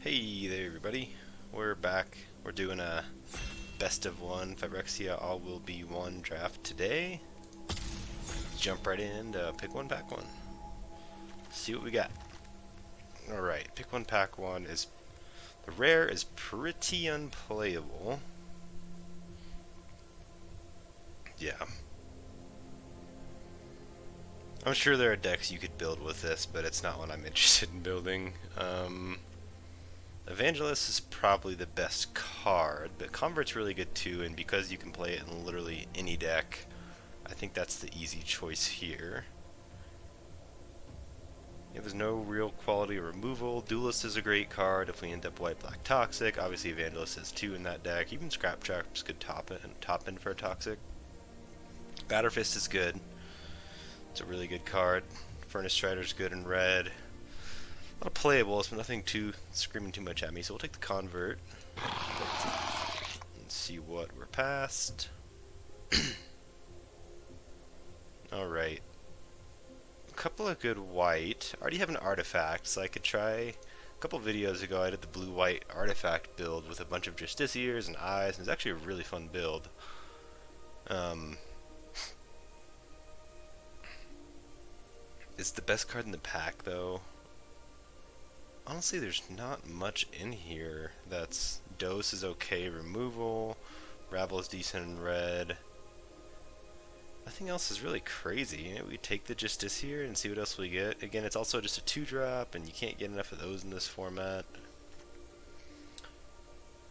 Hey there everybody, we're back. We're doing a best of one Phyrexia all will be one draft today. Jump right in to pick one, pack one. See what we got. Alright, pick one, pack one is the rare is pretty unplayable. Yeah. I'm sure there are decks you could build with this, but it's not one I'm interested in building. Evangelist is probably the best card, but Convert's really good too, and because you can play it in literally any deck, I think that's the easy choice here. Yeah, there's no real quality removal. Duelist is a great card if we end up white-black toxic. Obviously Evangelist is 2 in that deck. Even Scrap Trap's good top end for a toxic. Batterfist is good. It's a really good card. Furnace Strider's good in red. A lot of playables, but nothing too screaming too much at me. So we'll take the Convert and see what we're past. Alright. A couple of good white. I already have an artifact, so I could try. A couple videos ago I did the blue-white artifact build with a bunch of Justiciars and Eyes, and it's actually a really fun build. It's the best card in the pack, though. Honestly, there's not much in here. That's Dose is okay, removal. Rabble is decent in red. Nothing else is really crazy. We take the Justiciar and see what else we get. Again, it's also just a 2-drop, and you can't get enough of those in this format.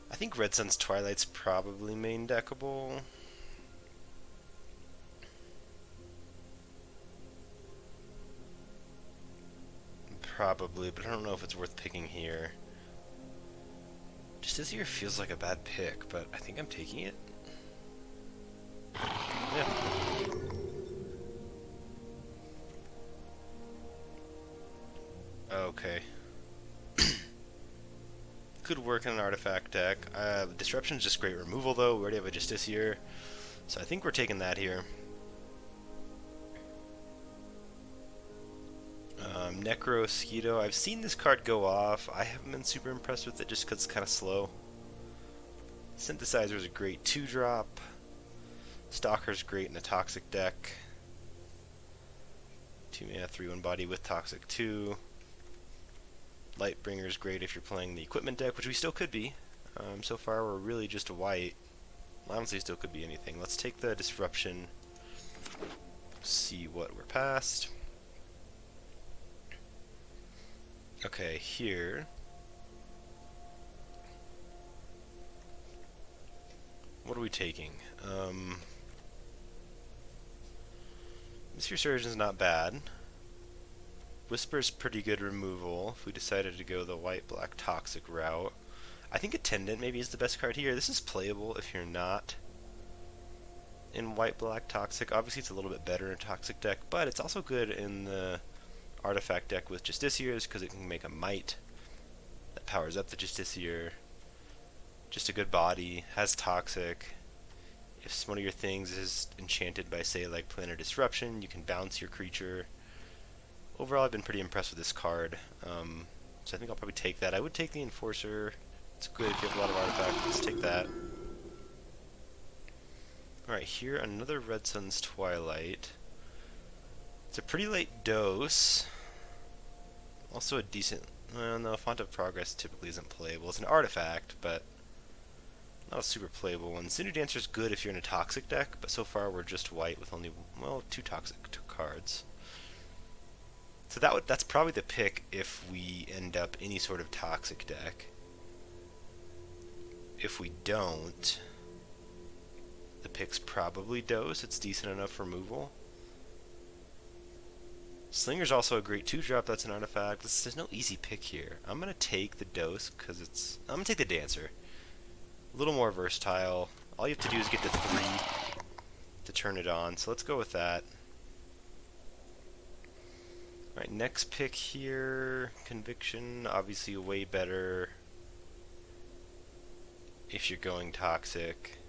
I think Red Sun's Twilight's probably main deckable. Probably, but I don't know if it's worth picking here. Justiciar feels like a bad pick, but I think I'm taking it. Yeah. Okay. Could work in an artifact deck. Disruption's just great removal, though. We already have a Justiciar, so I think we're taking that here. Necro Skeeto. I've seen this card go off. I haven't been super impressed with it just because it's kind of slow. Synthesizer is a great 2-drop. Stalker's great in a toxic deck. 2-mana 3/1 body with toxic 2. Lightbringer's great if you're playing the equipment deck, which we still could be. So far we're really just a white. Honestly, still could be anything. Let's take the Disruption. See what we're past. Okay, here. What are we taking? Mystery Surgeon's not bad. Whisper's pretty good removal if we decided to go the white-black toxic route. I think Attendant maybe is the best card here. This is playable if you're not in white-black toxic. Obviously it's a little bit better in a toxic deck, but it's also good in the artifact deck with Justiciars because it can make a Might that powers up the Justiciar. Just a good body, has toxic. If one of your things is enchanted by, say, like Planar Disruption, you can bounce your creature. Overall, I've been pretty impressed with this card, so I think I'll probably take that. I would take the Enforcer. It's good if you have a lot of artifacts. Let's take that. Alright, here another Red Sun's Twilight. It's a pretty late dose. Also a decent... Well, no, Font of Progress typically isn't playable. It's an artifact, but not a super playable one. Cinder Dancer's good if you're in a toxic deck, but so far we're just white with only, well, 2 toxic cards. So that's probably the pick if we end up any sort of toxic deck. If we don't, the pick's probably Dose. It's decent enough removal. Slinger's also a great 2-drop. That's an artifact. There's no easy pick here. I'm gonna take the Dose because I'm gonna take the Dancer. A little more versatile. All you have to do is get to 3 to turn it on. So let's go with that. Alright, next pick here, Conviction, obviously way better if you're going toxic.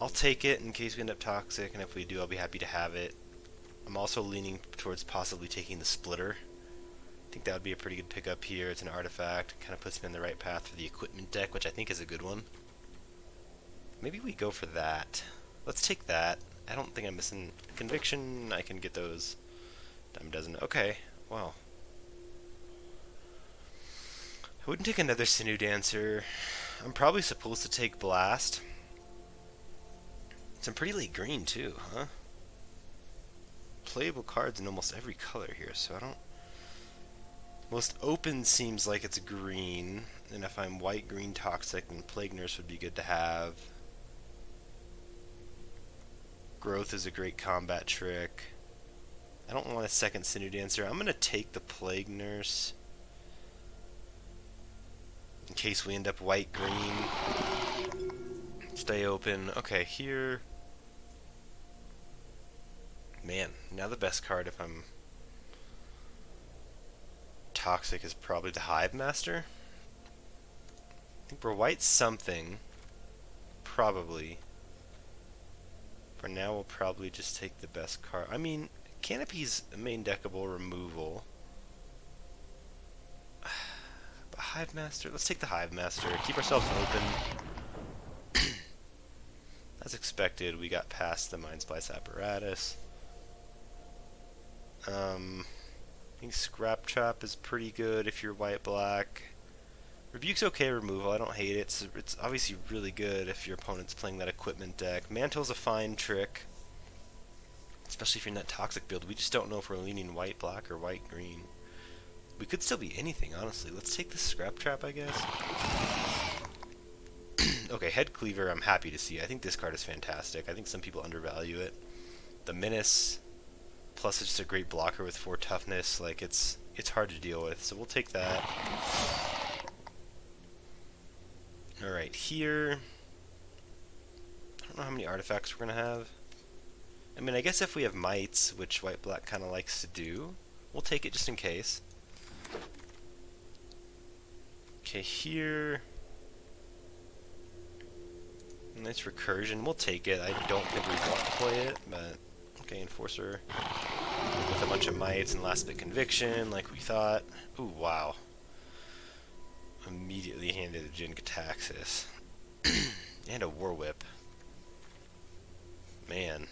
I'll take it in case we end up toxic, and if we do, I'll be happy to have it. I'm also leaning towards possibly taking the Splitter, I think that would be a pretty good pickup here. It's an artifact. Kind of puts me on the right path for the equipment deck, which I think is a good one. Maybe we go for that. Let's take that. I don't think I'm missing conviction. I can get those. Dime a dozen. Okay. Wow. I wouldn't take another Sinew Dancer. I'm probably supposed to take Blast. Some pretty late green too, huh? Playable cards in almost every color here, so I don't... Most open seems like it's green, and if I'm white-green toxic, then Plague Nurse would be good to have. Growth is a great combat trick. I don't want a second Sinew Dancer. I'm going to take the Plague Nurse in case we end up white-green. Stay open. Okay, here... Man, now the best card if I'm toxic is probably the Hive Master. I think we're white something. Probably. For now, we'll probably just take the best card. I mean, Canopy's a main deckable removal. But Hive Master, let's take the Hive Master. Keep ourselves open. As expected, we got past the Mind Splice apparatus. I think Scrap Trap is pretty good if you're white-black. Rebuke's okay removal, I don't hate it. It's obviously really good if your opponent's playing that equipment deck. Mantle's a fine trick, especially if you're in that toxic build. We just don't know if we're leaning white-black or white-green. We could still be anything, honestly. Let's take the Scrap Trap, I guess. Okay, Head Cleaver I'm happy to see. I think this card is fantastic. I think some people undervalue it. The Menace... Plus, it's just a great blocker with 4 toughness. Like, it's hard to deal with, so we'll take that. Alright, here... I don't know how many artifacts we're going to have. I mean, I guess if we have Mites, which white-black kind of likes to do, we'll take it just in case. Okay, here... Nice Recursion. We'll take it. I don't think we want to play it, but... Okay, Enforcer with a bunch of Mites and last bit Conviction, like we thought. Ooh, wow. Immediately handed a Jin-Gitaxias. And a War Whip. Man.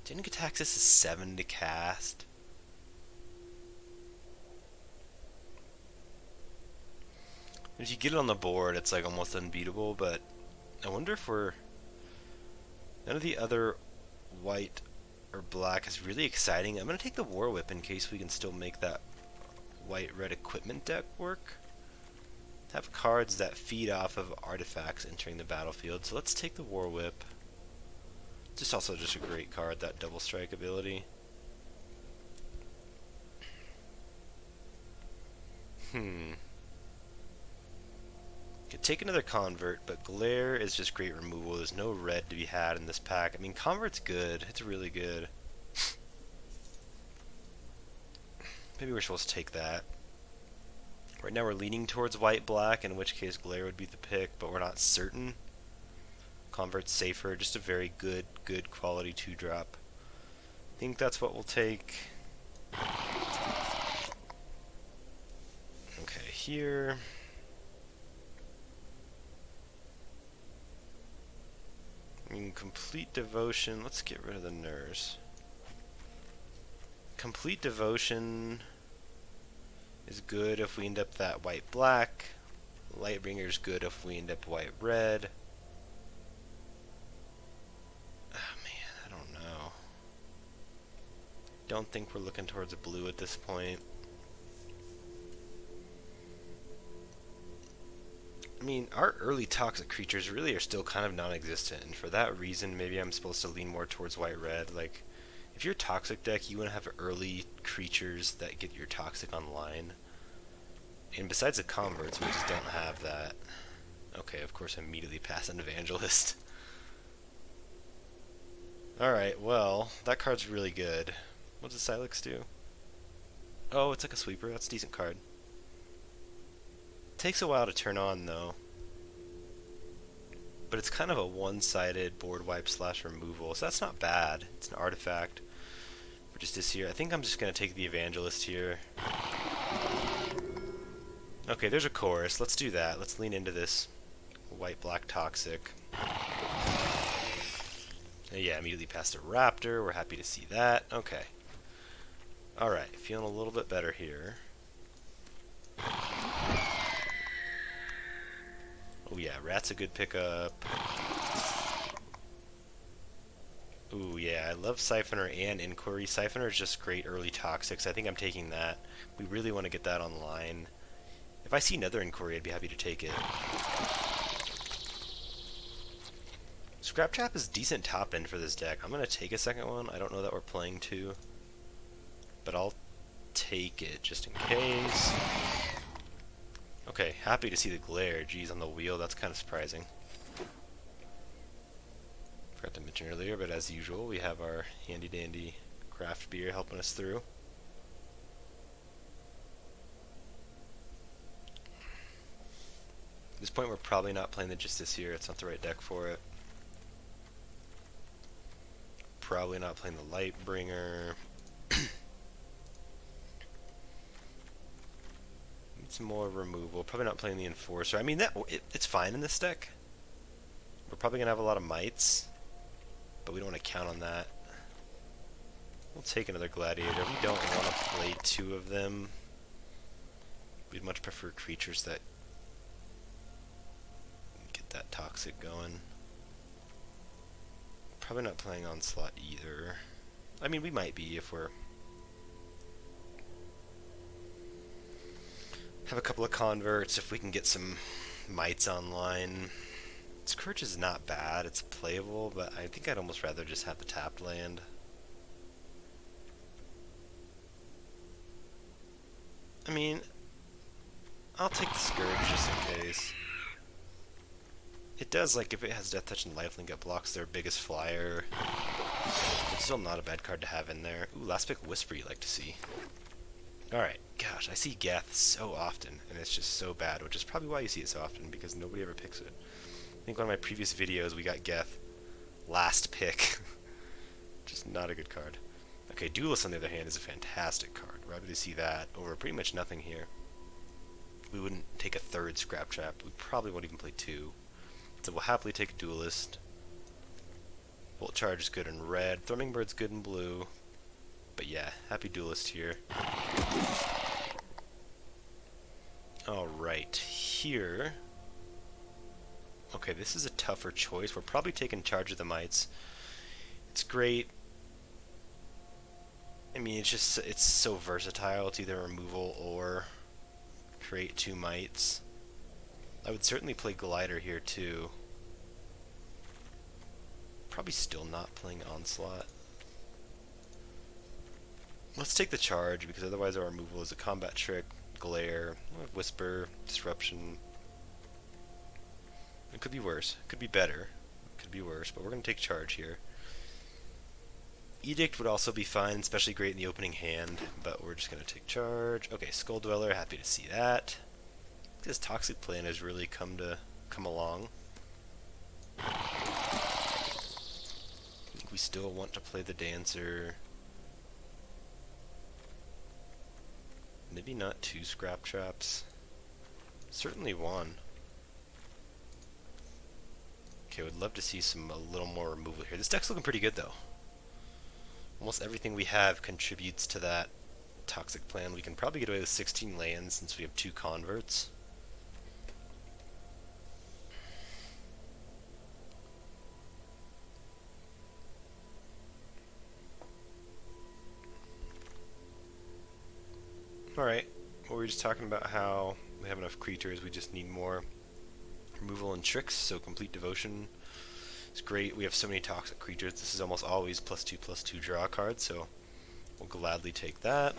Jin-Gitaxias is 7 to cast. If you get it on the board, it's like almost unbeatable, but I wonder if we're... None of the other white or black is really exciting. I'm going to take the War Whip in case we can still make that white-red equipment deck work. Have cards that feed off of artifacts entering the battlefield, so let's take the War Whip. Just also just a great card, that double strike ability. Could take another Convert, but Glare is just great removal. There's no red to be had in this pack. I mean, Convert's good. It's really good. Maybe we're supposed to take that. Right now we're leaning towards white-black, in which case Glare would be the pick, but we're not certain. Convert's safer. Just a very good quality 2-drop. I think that's what we'll take. Okay, here... I mean, Complete Devotion, let's get rid of the Nurse. Complete Devotion is good if we end up that white-black. Lightbringer's good if we end up white-red. Oh man, I don't know. Don't think we're looking towards a blue at this point. I mean, our early toxic creatures really are still kind of non-existent, and for that reason, maybe I'm supposed to lean more towards white-red. Like, if you're a toxic deck, you want to have early creatures that get your toxic online. And besides the converts, we just don't have that. Okay, of course, I immediately pass an Evangelist. Alright, well, that card's really good. What does Silex do? Oh, it's like a sweeper. That's a decent card. Takes a while to turn on, though. But it's kind of a one-sided board wipe / removal, so that's not bad. It's an artifact. For just this here, I think I'm just going to take the Evangelist here. Okay, there's a chorus. Let's do that. Let's lean into this white-black toxic. Yeah, immediately past a Raptor. We're happy to see that. Okay. Alright, feeling a little bit better here. Oh yeah, Rat's a good pickup. Ooh yeah, I love Siphoner and Inquiry. Siphoner is just great early toxics. I think I'm taking that. We really want to get that online. If I see another Inquiry, I'd be happy to take it. Scrap Trap is decent top end for this deck. I'm going to take a second one. I don't know that we're playing two, but I'll take it just in case. Okay, happy to see the glare. Geez, on the wheel, that's kind of surprising. Forgot to mention earlier, but as usual, we have our handy dandy craft beer helping us through. At this point, we're probably not playing the Justice here. It's not the right deck for it. Probably not playing the Lightbringer. Need some more removal. Probably not playing the Enforcer. I mean, it's fine in this deck. We're probably going to have a lot of mites, but we don't want to count on that. We'll take another Gladiator. We don't want to play two of them. We'd much prefer creatures that get that toxic going. Probably not playing Onslaught either. I mean, we might be if we're... have a couple of converts, if we can get some mites online. Scourge is not bad, it's playable, but I think I'd almost rather just have the tapped land. I mean, I'll take the Scourge just in case. It does, like, if it has Death Touch and Lifelink, it blocks their biggest flyer. It's still not a bad card to have in there. Ooh, last pick Whisper you like to see. Alright, gosh, I see Geth so often, and it's just so bad, which is probably why you see it so often, because nobody ever picks it. I think one of my previous videos, we got Geth last pick. Just not a good card. Okay, Duelist, on the other hand, is a fantastic card. We're happy to see that over pretty much nothing here. We wouldn't take a third Scrap Trap. We probably won't even play two. So we'll happily take a Duelist. Volt Charge is good in red. Thrumming Bird's good in blue. But yeah, happy Duelist here. Alright, here... Okay, this is a tougher choice. We're probably taking Charge of the Mites. It's great. I mean, it's so versatile. It's either removal or create two Mites. I would certainly play Glider here too. Probably still not playing Onslaught. Let's take the Charge, because otherwise our removal is a Combat Trick, Glare, Whisper, Disruption. It could be worse. It could be better. It could be worse, but we're going to take Charge here. Edict would also be fine, especially great in the opening hand, but we're just going to take Charge. Okay, Skull Dweller, happy to see that. This Toxic plan has really come along. I think we still want to play the Dancer. Maybe not two Scrap Traps. Certainly one. Okay, would love to see a little more removal here. This deck's looking pretty good though. Almost everything we have contributes to that Toxic plan. We can probably get away with 16 lands since we have two converts. Alright, well, we were just talking about how we have enough creatures, we just need more removal and tricks, so Complete Devotion is great. We have so many toxic creatures, this is almost always +2/+2 draw cards, so we'll gladly take that.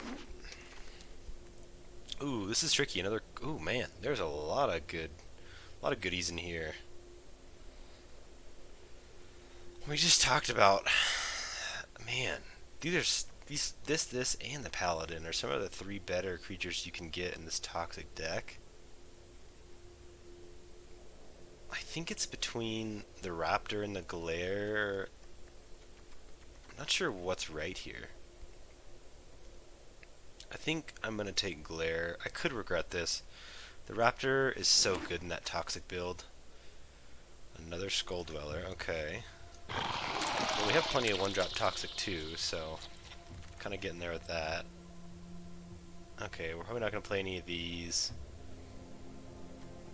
Ooh, this is tricky, ooh man, there's a lot of goodies in here. We just talked about, man, this, and the Paladin are some of the three better creatures you can get in this toxic deck. I think it's between the Raptor and the Glare. I'm not sure what's right here. I think I'm going to take Glare. I could regret this. The Raptor is so good in that Toxic build. Another Skull Dweller, okay. Well, we have plenty of one-drop Toxic too, so kind of getting there with that. Okay, we're probably not going to play any of these.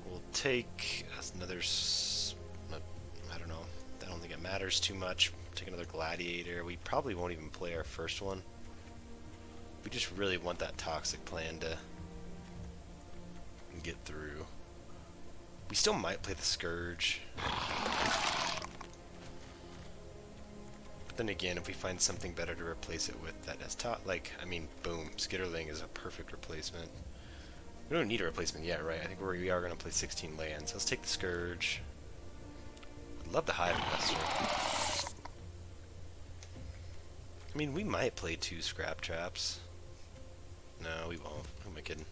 We'll take another... I don't know. I don't think it matters too much. Take another Gladiator. We probably won't even play our first one. We just really want that Toxic plan to get through. We still might play the Scourge. But then again, if we find something better to replace it with that has like, I mean, boom, Skitterling is a perfect replacement. We don't need a replacement yet, right? I think we are going to play 16 lands. Let's take the Scourge. I'd love the Hive Investor. I mean, we might play 2 Scrap Traps. No, we won't. Who am I kidding?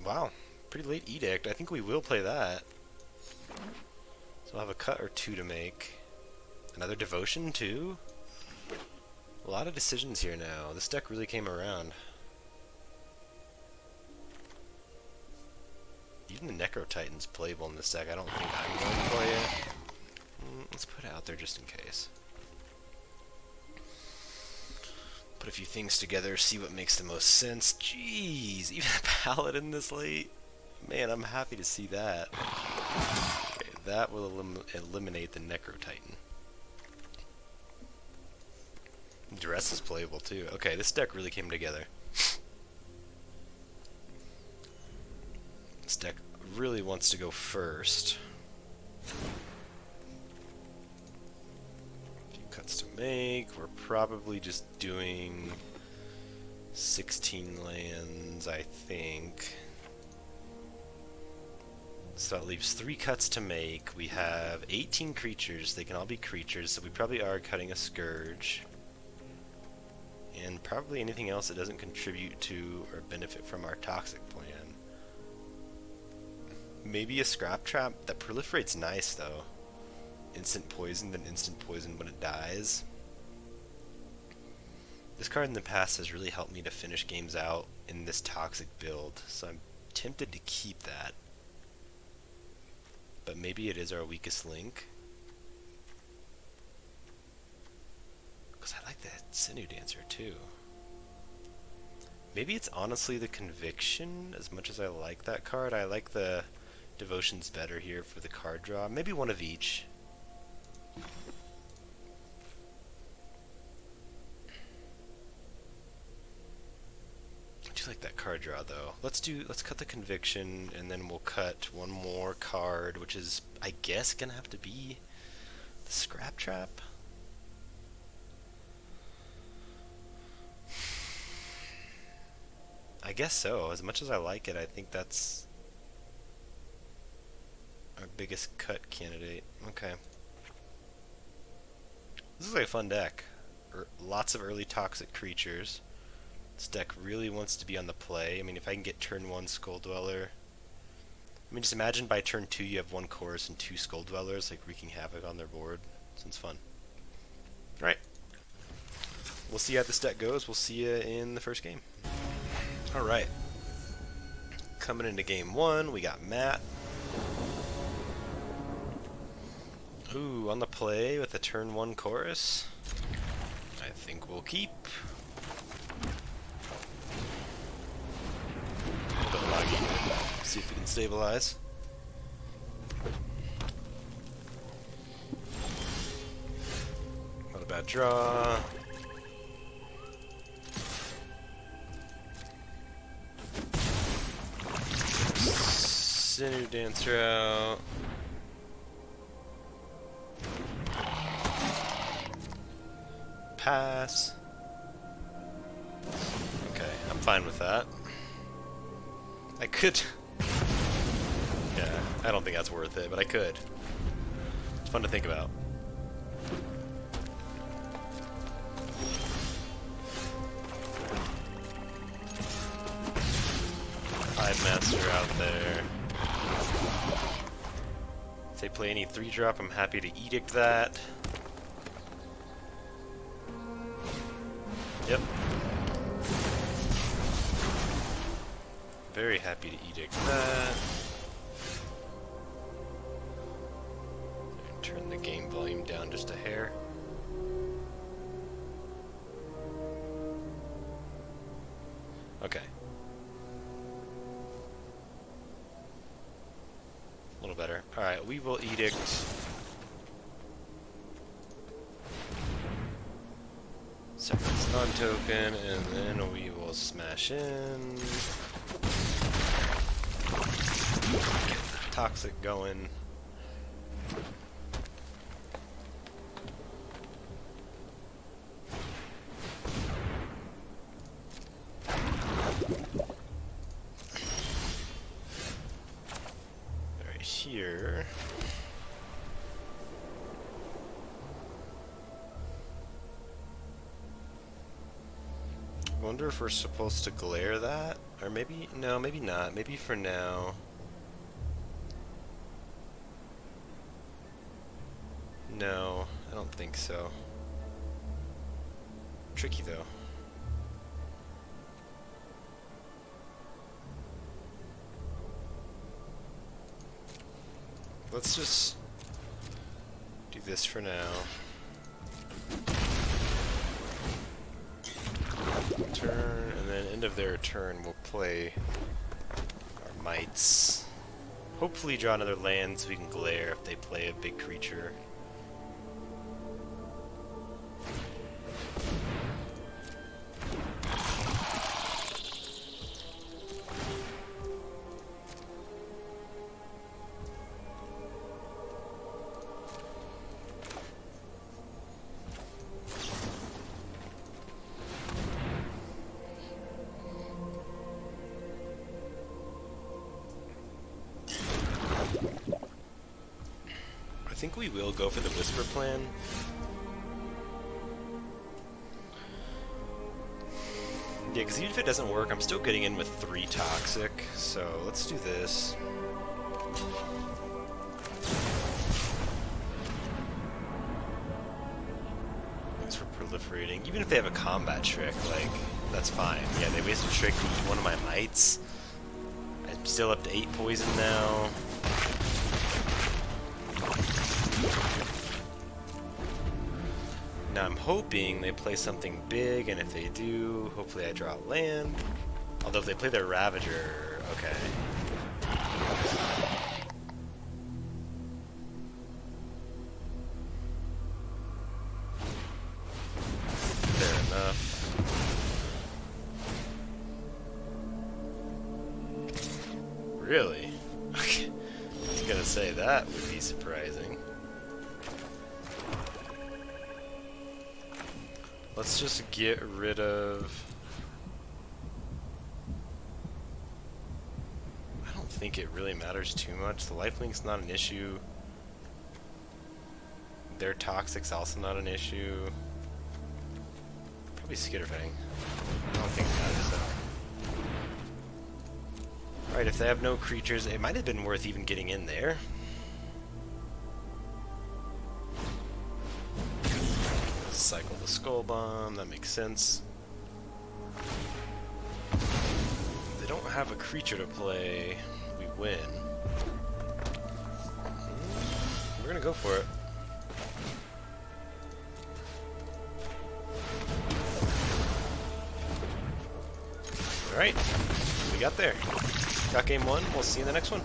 Wow, pretty late Edict. I think we will play that. So we'll have a cut or 2 to make. Another Devotion too? A lot of decisions here now. This deck really came around. Even the Necro Titan's playable in this deck. I don't think I'm going to play it. Let's put it out there just in case. Put a few things together, see what makes the most sense. Jeez, even a Paladin this late? Man, I'm happy to see that. Okay, that will eliminate the Necro Titan. Dress is playable too. Okay, this deck really came together. This deck really wants to go first. Cuts to make. We're probably just doing 16 lands, I think. So that leaves 3 cuts to make. We have 18 creatures. They can all be creatures, so we probably are cutting a Scourge. And probably anything else that doesn't contribute to or benefit from our Toxic plan. Maybe a Scrap Trap. That proliferates nice, though. Instant poison, then instant poison when it dies. This card in the past has really helped me to finish games out in this Toxic build, so I'm tempted to keep that. But maybe it is our weakest link. Because I like that Sinew Dancer too. Maybe it's honestly the Conviction, as much as I like that card. I like the Devotions better here for the card draw. Maybe one of each. I do like that card draw though. Let's cut the Conviction and then we'll cut one more card, which is I guess gonna have to be the Scrap Trap. I guess so. As much as I like it, I think that's our biggest cut candidate. Okay. This is like a fun deck. Lots of early Toxic creatures. This deck really wants to be on the play. I mean, if I can get turn 1 Skull Dweller. I mean, just imagine by turn 2 you have 1 Chorus and 2 Skull Dwellers, like wreaking havoc on their board. Sounds fun. Alright. We'll see how this deck goes. We'll see you in the first game. Alright. Coming into game 1, we got Matt. Ooh, on the play with a turn 1 Chorus. I think we'll keep. A little bit laggy. See if we can stabilize. Not a bad draw. Sinew Dancer out. Pass. Okay, I'm fine with that. I could... Yeah, I don't think that's worth it, but I could. It's fun to think about. Hive Master out there. If they play any 3-drop, I'm happy to Edict that. Yep. Very happy to edict that. And turn the game volume down just a hair. Okay. A little better. Alright, we will edict. Second stun token, and then we will smash in. Get toxic going. Right here. I wonder if we're supposed to glare that? Or maybe, no, maybe not. Maybe for now. No, I don't think so. Tricky though. Let's just do this for now. Turn, and then end of their turn we'll play our mites. Hopefully draw another land so we can glare if they play a big creature. I think we will go for the Whisper plan. Yeah, because even if it doesn't work, I'm still getting in with 3 toxic, so let's do this. Thanks for proliferating. Even if they have a combat trick, like, that's fine. Yeah, they wasted a trick to eat one of my mites. I'm still up to 8 poison now. Now I'm hoping they play something big, and if they do, hopefully I draw land. Although if they play their Ravager, okay. Fair enough. Really? I was gonna say that would be surprising. Let's just get rid of... I don't think it really matters too much. The lifelink's not an issue. Their toxic's also not an issue. Probably Skitterfang. I don't think it matters though. Alright, if they have no creatures, it might have been worth even getting in there. Cycle the Skull Bomb, that makes sense. If they don't have a creature to play, we win. We're gonna go for it. Alright, we got there. Got game 1, we'll see you in the next one.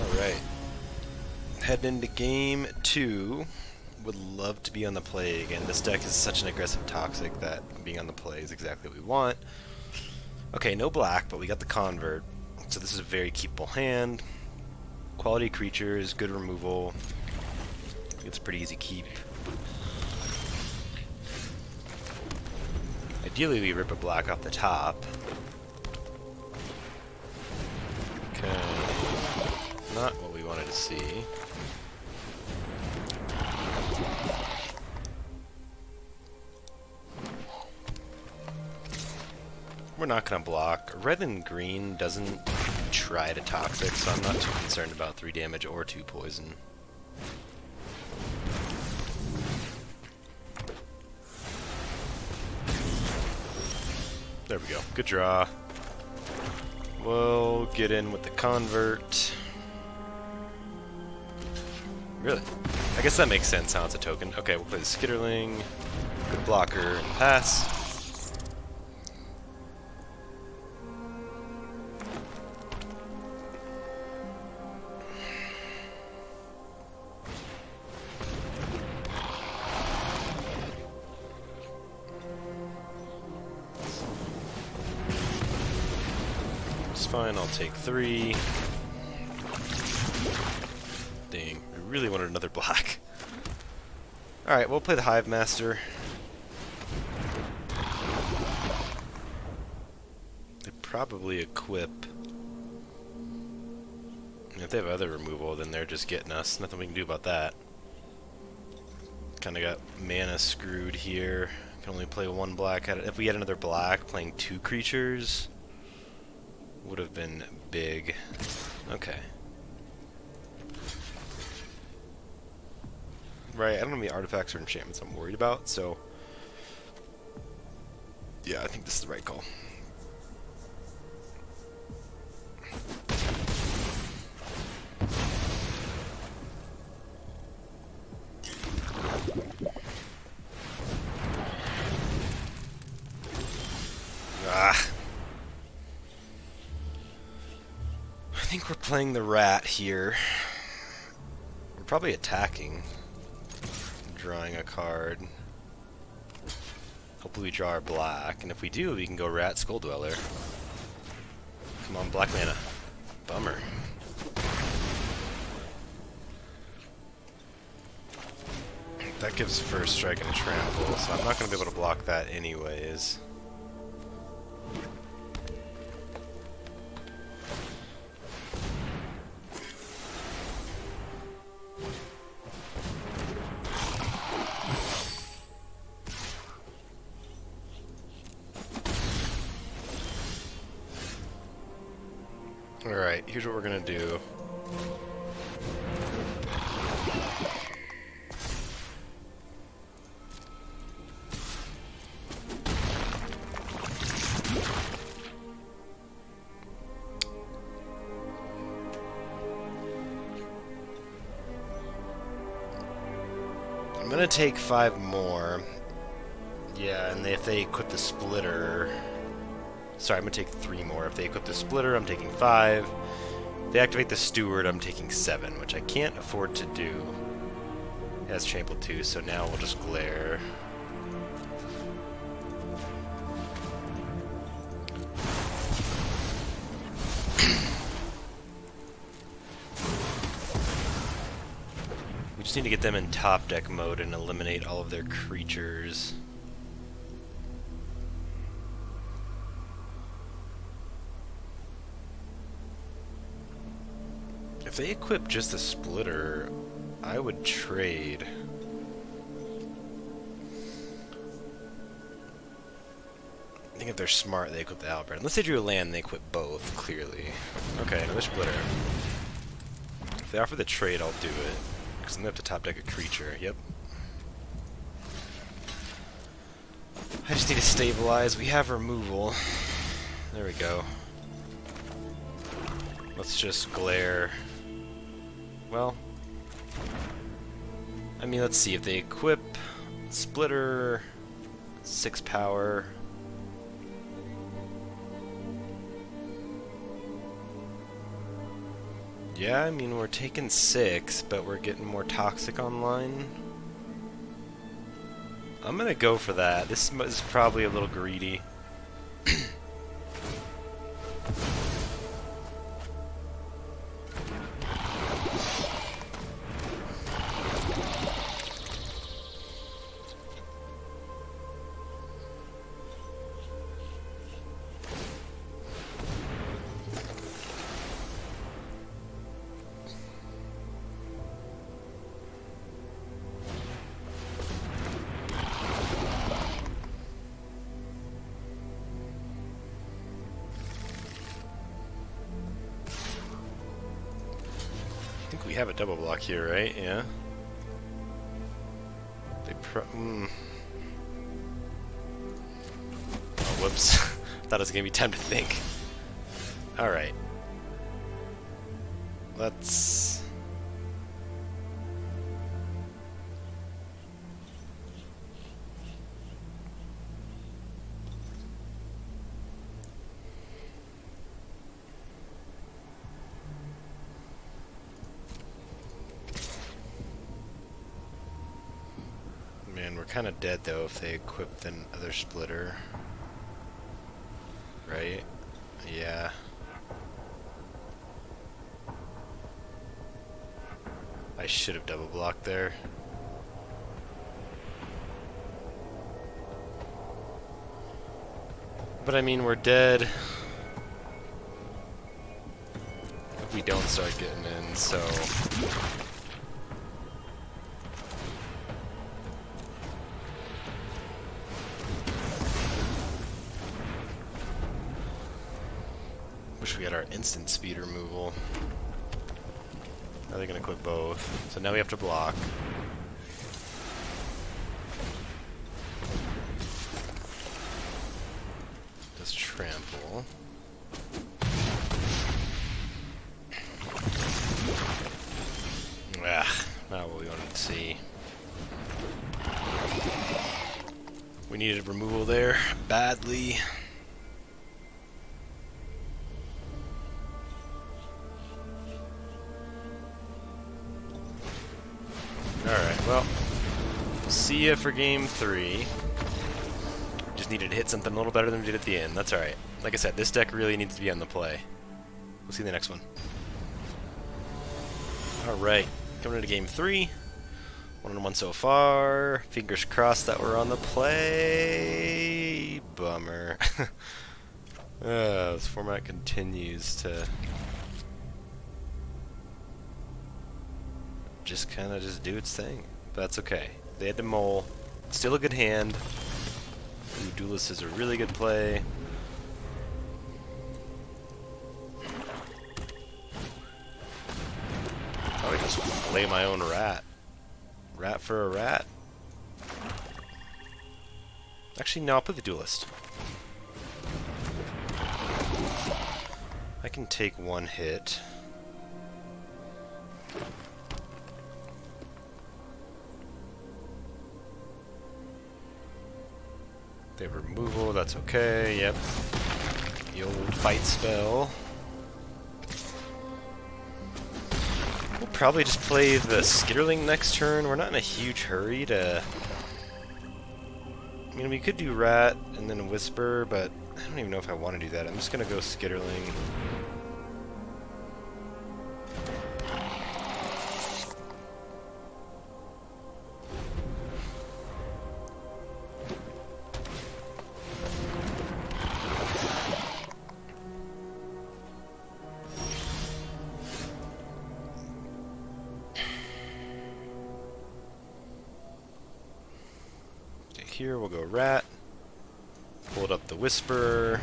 Alright. Heading into game 2. Would love to be on the play again. This deck is such an aggressive toxic that being on the play is exactly what we want. Okay, no black, but we got the convert. So this is a very keepable hand. Quality creatures, good removal. It's a pretty easy keep. Ideally we rip a black off the top. Okay. Not what we wanted to see. We're not going to block. Red and green doesn't try to toxic, so I'm not too concerned about 3 damage or 2 poison. There we go. Good draw. We'll get in with the convert. Really? I guess that makes sense how it's a token. Okay, we'll play the Skitterling. Good blocker and pass. It's fine, I'll take 3. Dang, I really wanted another black. Alright, we'll play the Hive Master. They probably equip. If they have other removal, then they're just getting us. Nothing we can do about that. Kinda got mana screwed here. Can only play 1 black at it. If we had another black, playing 2 creatures would have been big. Okay. Right, I don't have any artifacts or enchantments I'm worried about, so yeah, I think this is the right call. Ah. I think we're playing the rat here. We're probably attacking. Drawing a card. Hopefully we draw our black, and if we do, we can go Rat Skull Dweller. Come on, black mana. Bummer. That gives first strike and trample, so I'm not going to be able to block that anyways. Alright, here's what we're gonna do. I'm gonna take 5 more. Yeah, and if they equip the splitter... Sorry, I'm going to take 3 more. If they equip the splitter, I'm taking 5. If they activate the steward, I'm taking 7, which I can't afford to do. It has trample too, so now we'll just glare. We just need to get them in top deck mode and eliminate all of their creatures. If they equip just a splitter, I would trade. I think if they're smart, they equip the Albert. Unless they drew a land, they equip both, clearly. Okay, another splitter. If they offer the trade, I'll do it. Because I'm going to have to top deck a creature. Yep. I just need to stabilize. We have removal. There we go. Let's just glare. Well, I mean, let's see if they equip splitter, 6 power. Yeah, I mean, we're taking 6, but we're getting more toxic online. I'm gonna go for that. This is probably a little greedy. I think we have a double block here, right? Yeah. They oh, whoops. Thought it was gonna be time to think. Alright. Let's... Man, we're kind of dead though if they equip the other splitter. Right? Yeah. I should have double blocked there. But I mean, we're dead if we don't start getting in, so... Wish we had our instant speed removal. Now they're gonna quit both. So now we have to block. Just trample. Ah, not what we wanted to see. We needed removal there badly. Alright, well, see ya for game 3. Just needed to hit something a little better than we did at the end. That's alright. Like I said, this deck really needs to be on the play. We'll see you in the next one. Alright, coming into game 3. 1-1 so far. Fingers crossed that we're on the play. Bummer. This format continues to... just kind of just do its thing. But that's okay. They had to mole. Still a good hand. Ooh, Duelist is a really good play. I would just play my own rat. Rat for a rat. Actually, no, I'll put the Duelist. I can take one hit. They have removal, that's okay, yep. The old fight spell. We'll probably just play the Skitterling next turn. We're not in a huge hurry to... I mean, we could do Rat and then Whisper, but I don't even know if I want to do that. I'm just going to go Skitterling. Here we'll go Rat, hold up the Whisper.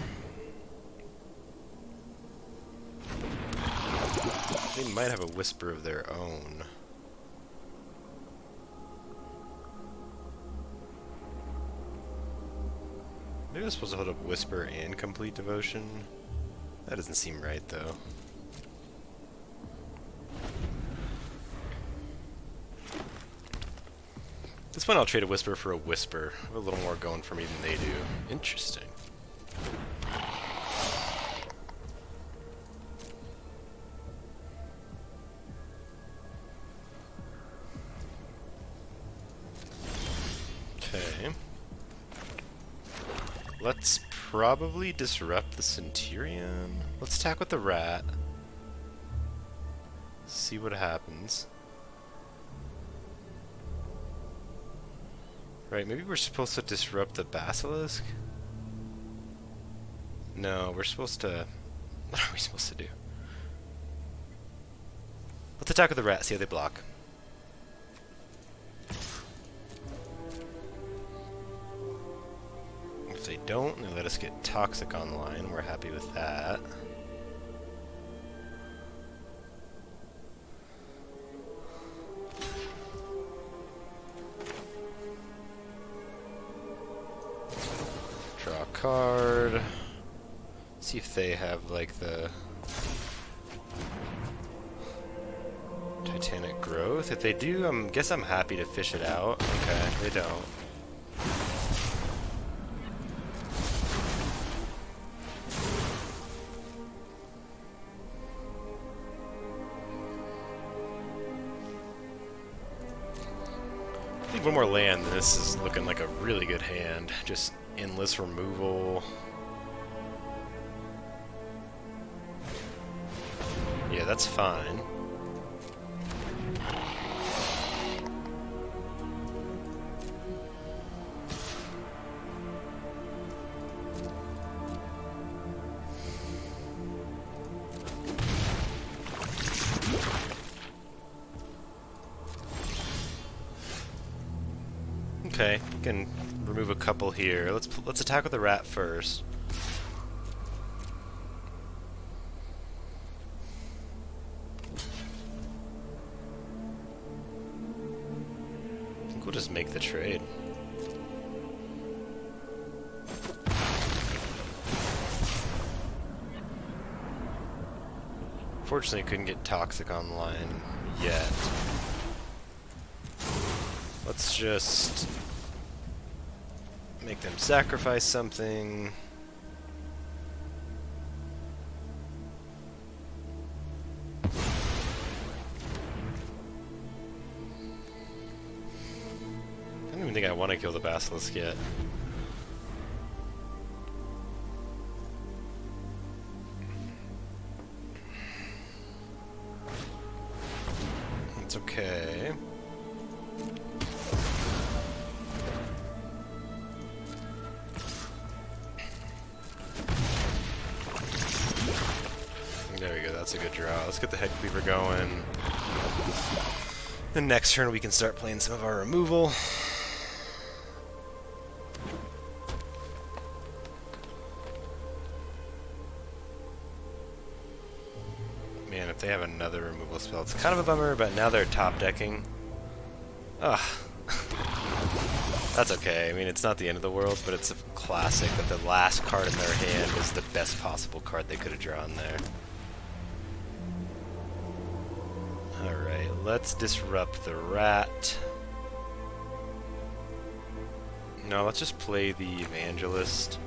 They might have a Whisper of their own. Maybe I'm supposed to hold up Whisper and Complete Devotion. That doesn't seem right though. At this point I'll trade a Whisper for a Whisper. I have a little more going for me than they do. Interesting. Okay. Let's probably disrupt the Centurion. Let's attack with the Rat. See what happens. Right, maybe we're supposed to disrupt the Basilisk? No, we're supposed to... What are we supposed to do? Let's attack with the Rat, see how they block. If they don't, they let us get Toxic online. We're happy with that. Draw a card. see if they have like the Titanic growth. If they do, guess I'm happy to fish it out. Okay, they don't. I think one more land, this is looking like a really good hand. Just endless removal. Yeah, that's fine. Okay, we can remove a couple here. Let's attack with the rat first. I think we'll just make the trade. Fortunately, couldn't get Toxic online yet. Let's just make them sacrifice something. I don't even think I want to kill the Basilisk yet. It's okay. There we go, that's a good draw. Let's get the Head Cleaver going. The next turn we can start playing some of our removal. Man, if they have another removal spell, it's kind of a bummer, but now they're top decking. Ugh. That's okay. I mean, it's not the end of the world, but it's a classic that the last card in their hand is the best possible card they could have drawn there. Alright, let's disrupt the rat. No, let's just play the Evangelist.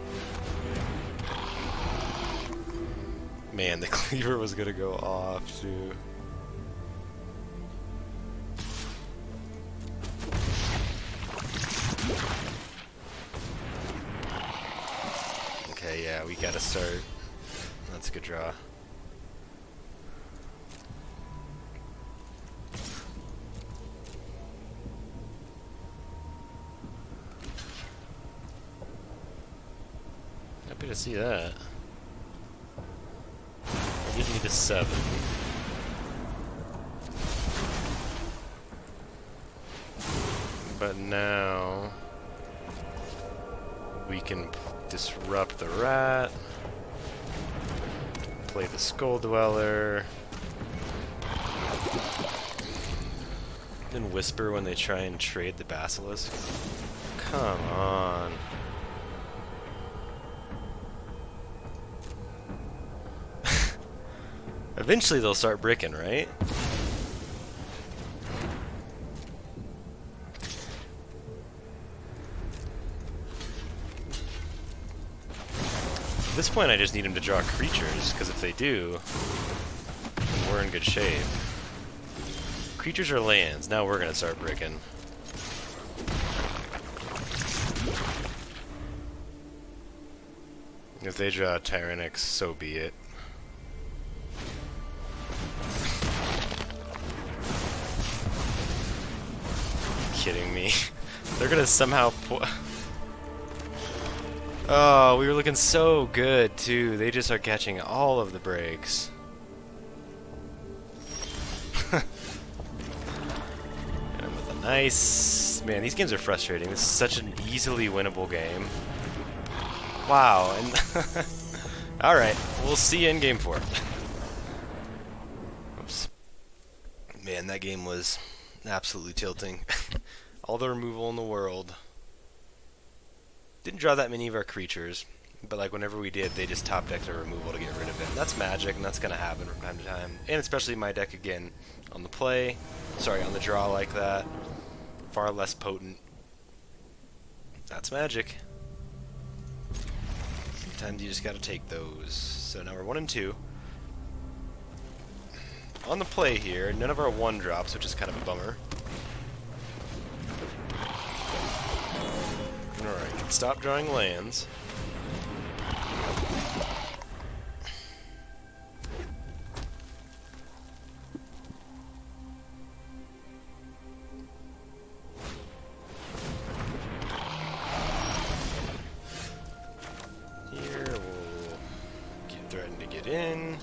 Man, the Cleaver was gonna go off, too. Okay, yeah, we gotta start. That's a good draw. Happy to see that. I did need a 7. But now we can disrupt the rat, play the Skull Dweller, then Whisper when they try and trade the Basilisk. Come on. Eventually they'll start bricking, right? At this point I just need them to draw creatures, because if they do, then we're in good shape. Creatures are lands, now we're gonna start bricking. If they draw Tyrannix, so be it. Kidding me? They're gonna somehow oh, we were looking so good too. They just are catching all of the breaks. And with a nice man, these games are frustrating. This is such an easily winnable game. Wow, and alright, we'll see you in game 4. Oops. Man, that game was absolutely tilting. All the removal in the world. Didn't draw that many of our creatures, But like whenever we did, they just top decked a removal to get rid of it. And that's Magic, and that's gonna happen from time to time. And especially my deck again on the play, sorry, on the draw like that, far less potent. That's Magic. Sometimes you just gotta take those. So now we're 1 and 2. On the play here, none of our 1 drops, which is kind of a bummer. Alright, can stop drawing lands. Here, we'll threaten to get in.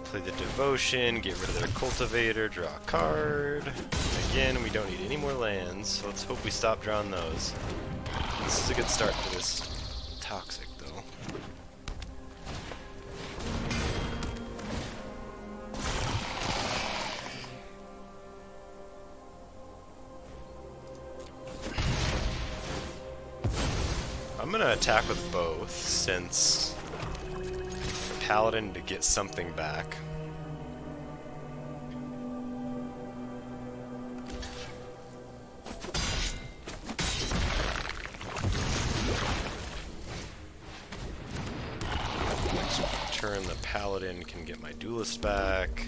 Play the Devotion, get rid of their Cultivator, draw a card. Again, we don't need any more lands, so let's hope we stop drawing those. This is a good start for this Toxic, though. I'm gonna attack with both, since Paladin to get something back. Next turn, the Paladin can get my Duelist back.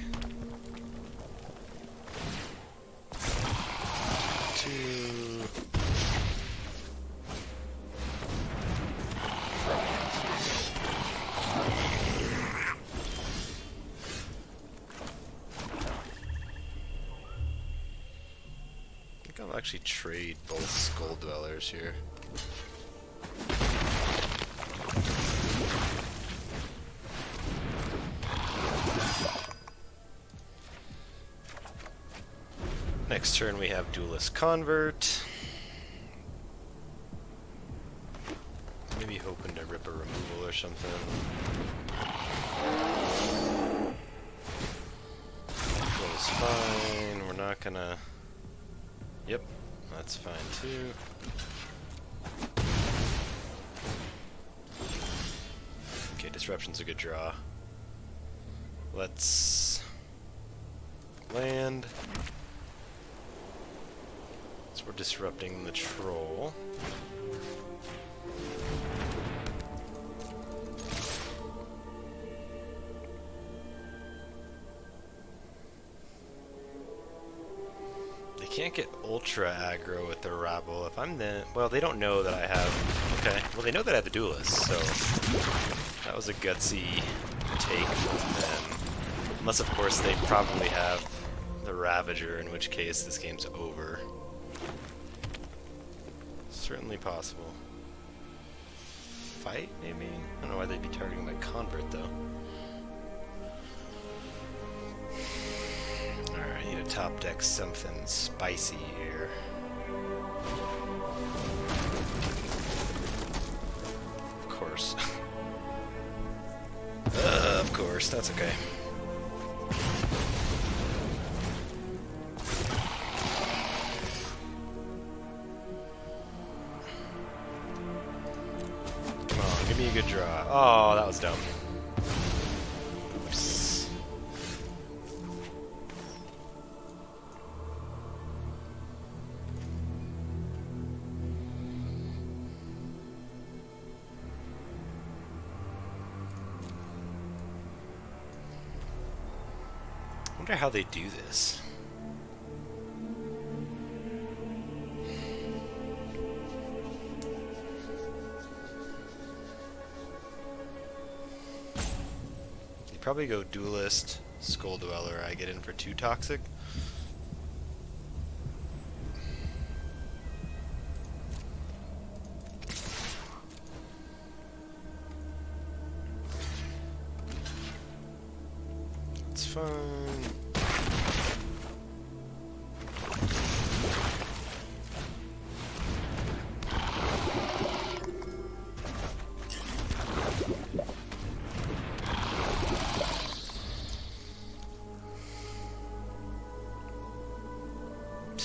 2. I'll actually trade both Skull Dwellers here. Next turn we have Duelist Convert. Maybe hoping to rip a removal or something. Goes fine, we're not gonna... Yep, that's fine too. Okay, Disruption's a good draw. Let's land. So we're disrupting the Troll. Can't get ultra aggro with the rabble. If I'm the... Well, they don't know that I have... Okay. Well, they know that I have the Duelist, so... That was a gutsy take from them. Unless, of course, they probably have the Ravager, in which case this game's over. Certainly possible. Fight, maybe? I don't know why they'd be targeting my Convert, though. Alright, I need to top deck something spicy here. Of course. Of course, that's okay. Come on, give me a good draw. Oh, that was dumb. I wonder how they do this. You probably go Duelist, Skull Dweller, I get in for 2 Toxic. It's fine.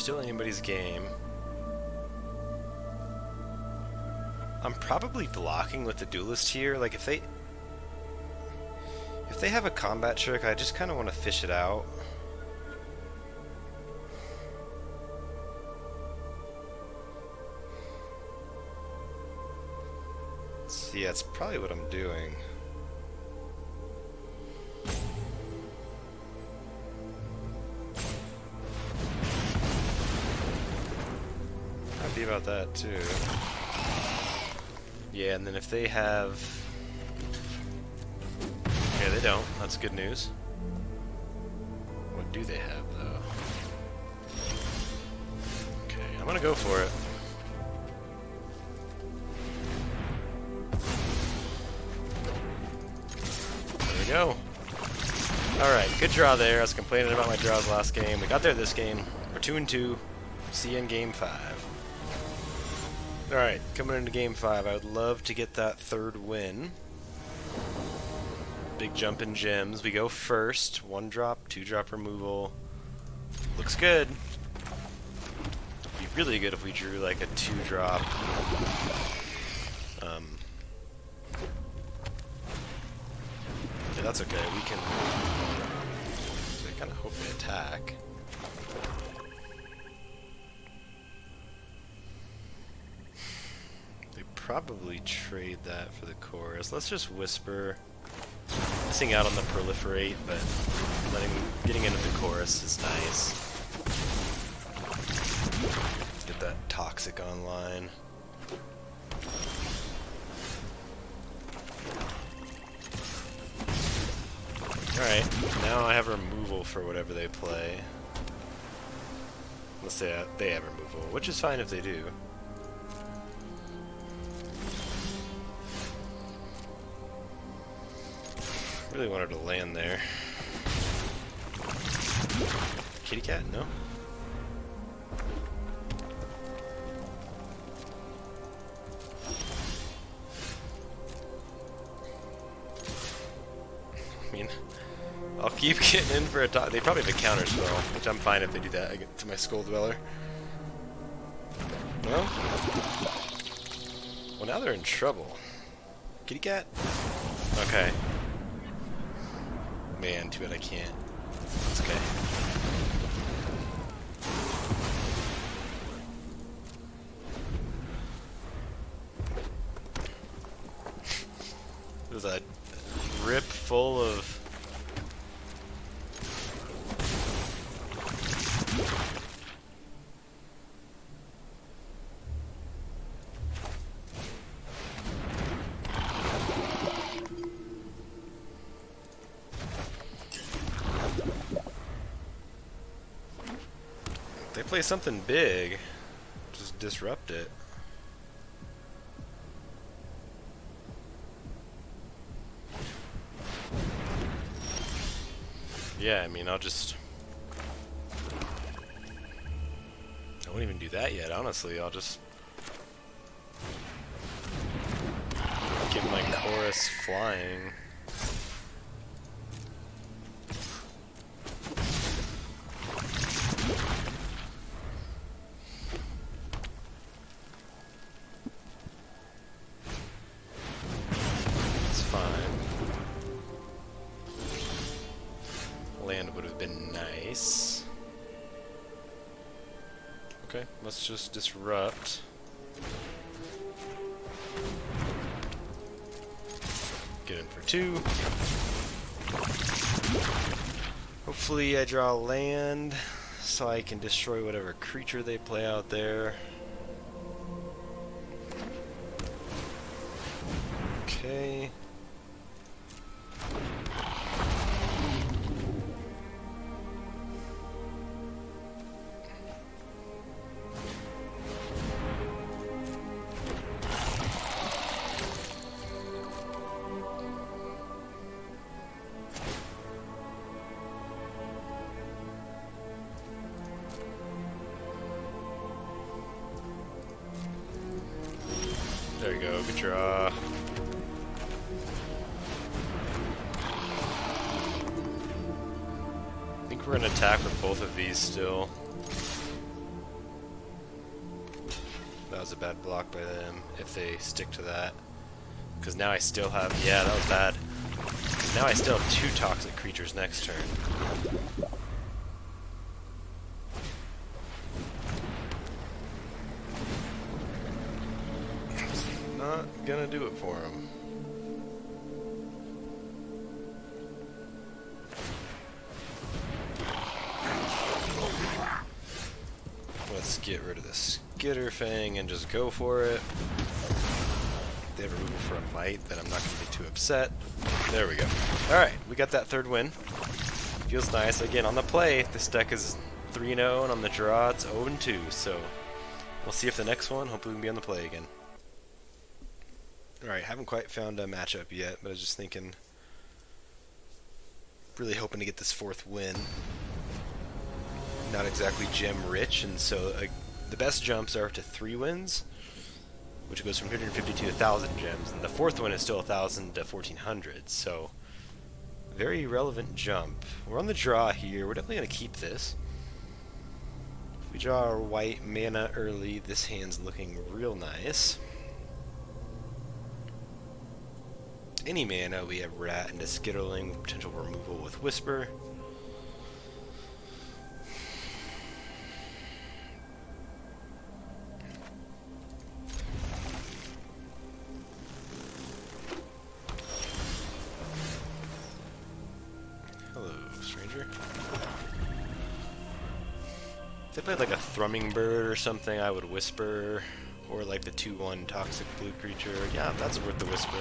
still anybody's game. I'm probably blocking with the duelist here. Like, if they have a combat trick, I just kind of want to fish it out. So yeah, that's probably what I'm doing. Happy about that too. Yeah, and then if they have... Yeah, they don't. That's good news. What do they have, though? Okay, I'm gonna go for it. There we go. Alright, good draw there. I was complaining about my draws last game. We got there this game. We're 2-2. See you in Game 5. Alright, coming into Game 5, I would love to get that third win. Big jump in gems. We go first. 1-drop, 2-drop removal. Looks good. It'd be really good if we drew like a 2-drop. Yeah, that's okay. We can... I kind of hope they attack. Probably trade that for the chorus. Let's just whisper. Missing out on the proliferate, but getting into the chorus is nice. Let's get that toxic online. Alright, now I have removal for whatever they play. Let's say they have removal, which is fine if they do. Really wanted to land there. Kitty cat? No? I mean, I'll keep getting in for a top. They probably have a counter spell, which I'm fine if they do that. I get to my Skull Dweller. Well, now they're in trouble. Kitty cat? Okay. Man, too bad I can't. It's okay. There's a rip full of... They play something big, just disrupt it. Yeah, I mean, I won't even do that yet, honestly. I'll just get my chorus flying. Land would have been nice. Okay, let's just disrupt. Get in for 2. Hopefully I draw land so I can destroy whatever creature they play out there. Okay. There you go, good draw. I think we're gonna attack with both of these still. was a bad block by them, if they stick to that. Because now I still have... Yeah, that was bad. Now I still have 2 toxic creatures next turn. Not gonna do it for him. Let's get rid of the Skitter Fang and just go for it. If they have a removal for a Might, then I'm not going to be too upset. There we go. Alright, we got that 3rd win. Feels nice. Again, on the play, this deck is 3-0, and on the draw, it's 0-2. So, we'll see if the next one, hopefully we can be on the play again. Alright, haven't quite found a matchup yet, but I was just thinking, really hoping to get this 4th win. Not exactly gem rich, and so the best jumps are up to 3 wins, which goes from 150 to 1,000 gems, and the 4th one is still 1,000 to 1,400, so very relevant jump. We're on the draw here. We're definitely going to keep this. If we draw our white mana early, this hand's looking real nice. Any mana, we have Rat into Skittling, potential removal with Whisper. Hello, stranger. If they played like a Thrumming Bird or something, I would Whisper. Or like the 2/1 toxic blue creature. Yeah, that's worth the Whisper.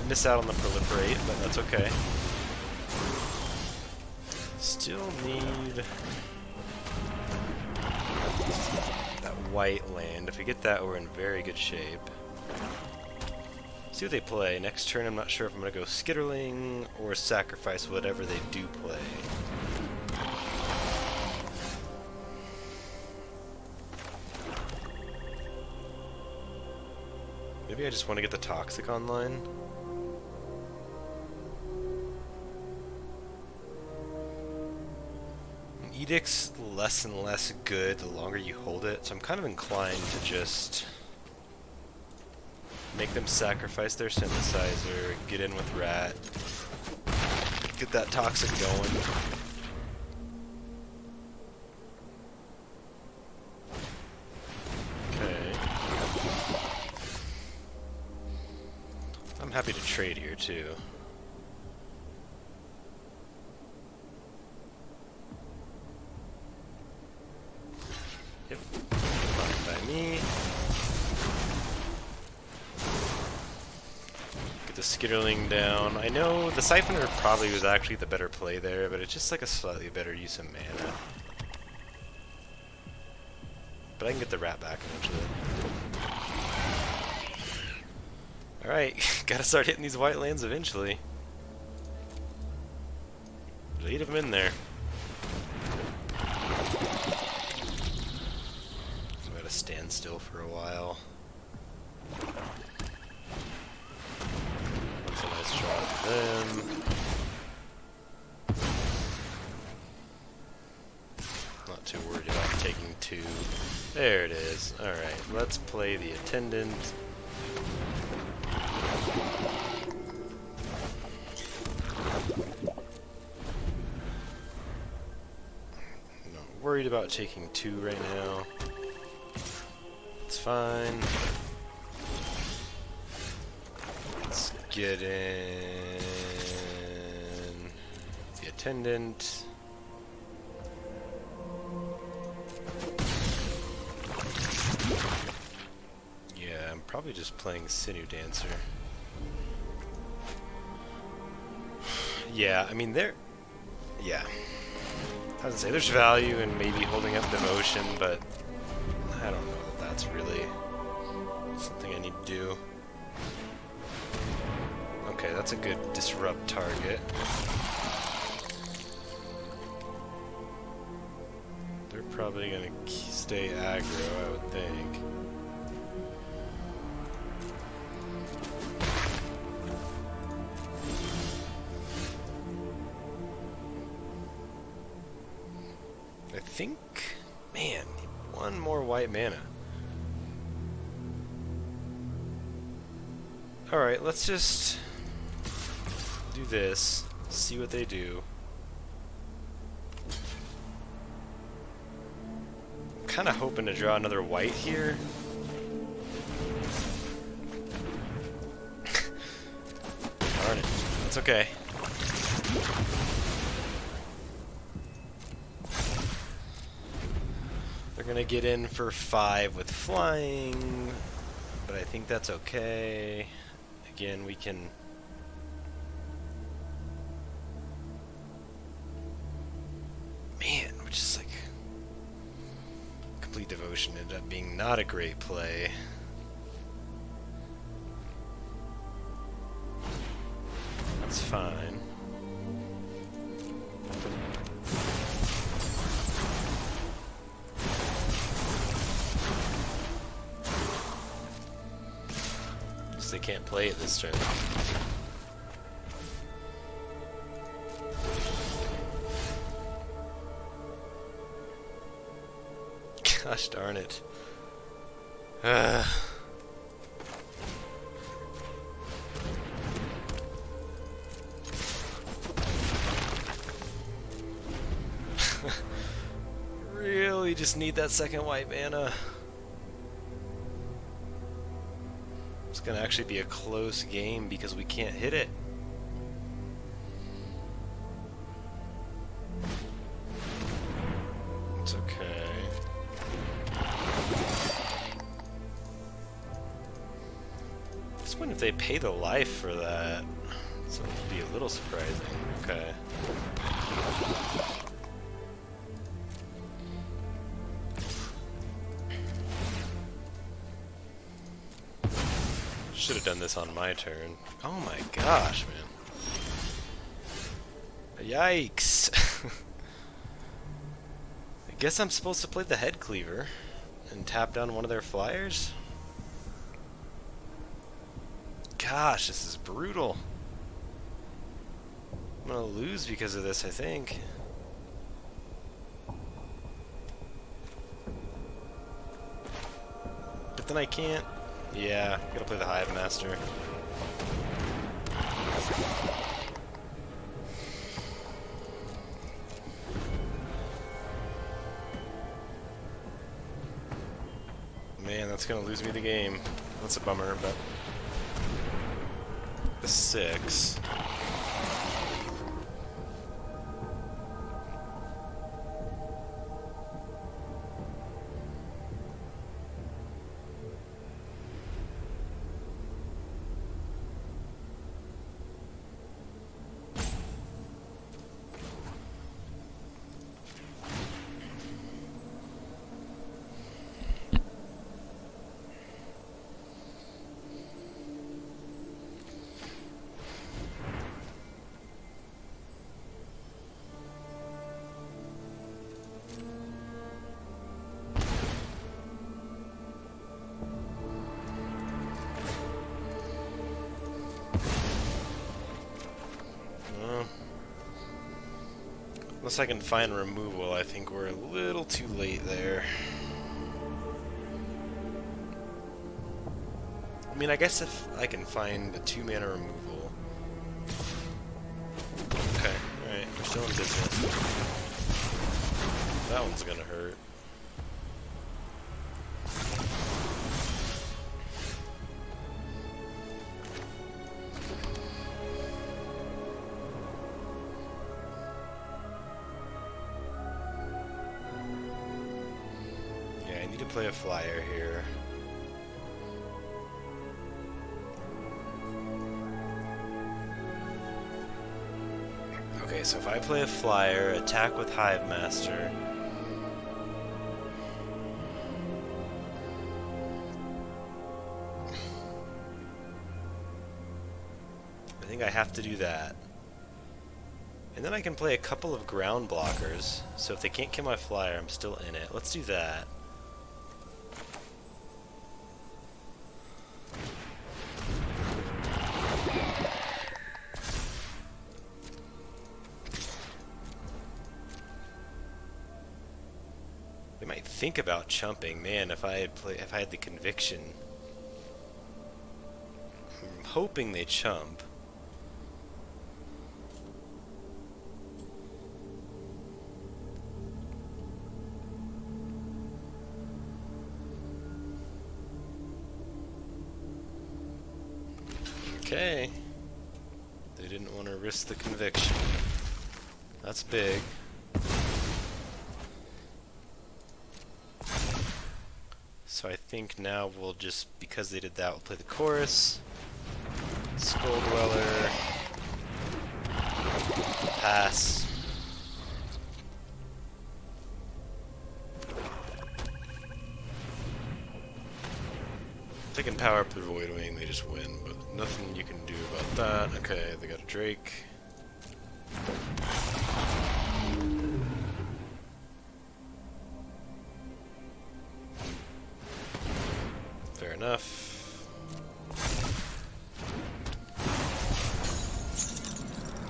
Miss out on the Proliferate, but that's okay. Still need that white land. If we get that, we're in very good shape. See what they play. Next turn, I'm not sure if I'm going to go Skitterling or sacrifice whatever they do play. Maybe I just want to get the Toxic online. Edict's less and less good the longer you hold it, so I'm kind of inclined to just make them sacrifice their Synthesizer, get in with Rat, get that Toxic going. I'm happy to trade here, too. Yep. Fine by me. Get the Skitterling down. I know the Siphoner probably was actually the better play there, but it's just like a slightly better use of mana. But I can get the Rat back eventually. Alright, gotta start hitting these white lands eventually. There's 8 of them in there. We gotta stand still for a while. That's a nice draw for them. Not too worried about taking 2. There it is. Alright, let's play the Attendant. Worried about taking 2 right now. It's fine. Let's get in the Attendant. Yeah, I'm probably just playing Sinew Dancer. Yeah, I mean, yeah. I would say there's value in maybe holding up Devotion, but I don't know that that's really something I need to do. Okay, that's a good disrupt target. They're probably gonna stay aggro, I would think. I think, man, one more white mana. Alright, let's just do this, see what they do. I'm kind of hoping to draw another white here. Darn it. That's okay. They're gonna get in for 5 with flying, but I think that's okay. Again, we can... Man, we're just like... Complete Devotion ended up being not a great play. That's fine. Just they can't play it this turn. Gosh darn it. Really just need that second white mana. It's gonna actually be a close game because we can't hit it. It's okay. This one, if they pay the life for that, so it would be a little surprising. Okay. Should have done this on my turn. Oh my gosh, man. Yikes. I guess I'm supposed to play the Head Cleaver and tap down one of their flyers? Gosh, this is brutal. I'm gonna lose because of this, I think. But then I can't. Yeah, gotta play the Hive Master. Man, that's gonna lose me the game. That's a bummer, but... The 6. Unless I can find removal, I think we're a little too late there. I mean, I guess if I can find a 2-mana removal... Okay, alright, we're still in business. That one's gonna hurt. I need to play a flyer here. Okay, so if I play a flyer, attack with Hive Master. I think I have to do that. And then I can play a couple of ground blockers, so if they can't kill my flyer, I'm still in it. Let's do that. We might think about chumping. Man, if I had the conviction. I'm hoping they chump. Okay. They didn't want to risk the conviction. That's big. So I think now we'll just, because they did that, we'll play the chorus. Skull Dweller. Pass. Taking power up the Void Wing, they just win, but nothing you can do about that. Okay, they got a Drake. Fair enough.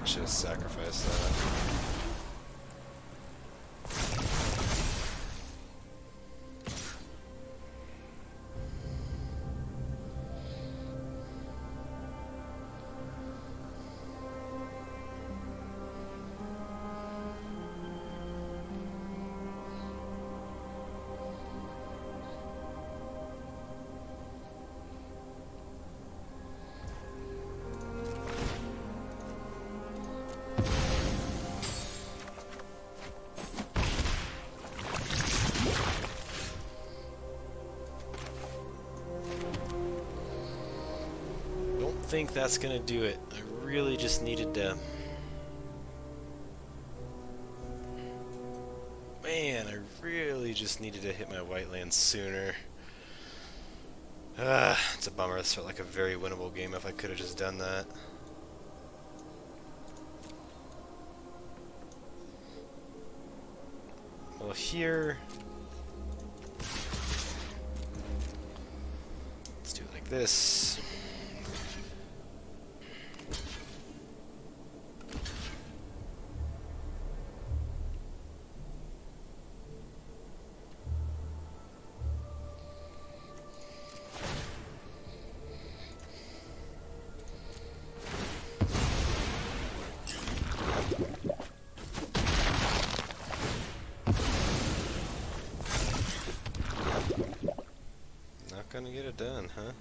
Should have sacrificed that. I think that's gonna do it. I really just needed to... Man, I really just needed to hit my white land sooner. It's a bummer. This felt like a very winnable game if I could have just done that. Well, here... Let's do it like this. Gonna get it done, huh?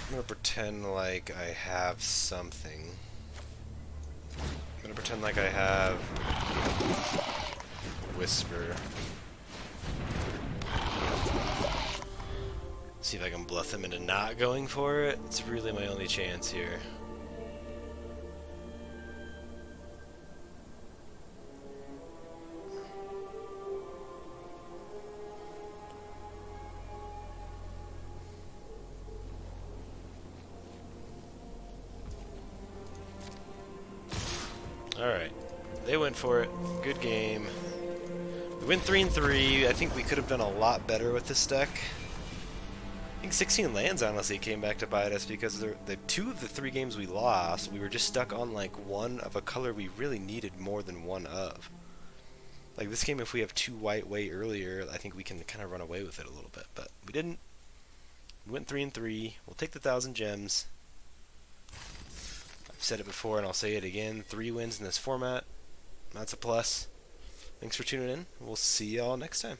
I'm gonna pretend like I have something. I'm gonna pretend like I have Whisper. See if I can bluff them into not going for it. It's really my only chance here. Alright. They went for it. Good game. We win 3-3. I think we could have done a lot better with this deck. I think 16 lands honestly came back to bite us because the 2 of the 3 games we lost, we were just stuck on like one of a color we really needed more than one of. Like this game, if we have 2 white way earlier, I think we can kind of run away with it a little bit, but we didn't. We went 3-3. We'll take the 1,000 gems. I've said it before and I'll say it again. 3 wins in this format. That's a plus. Thanks for tuning in. We'll see y'all next time.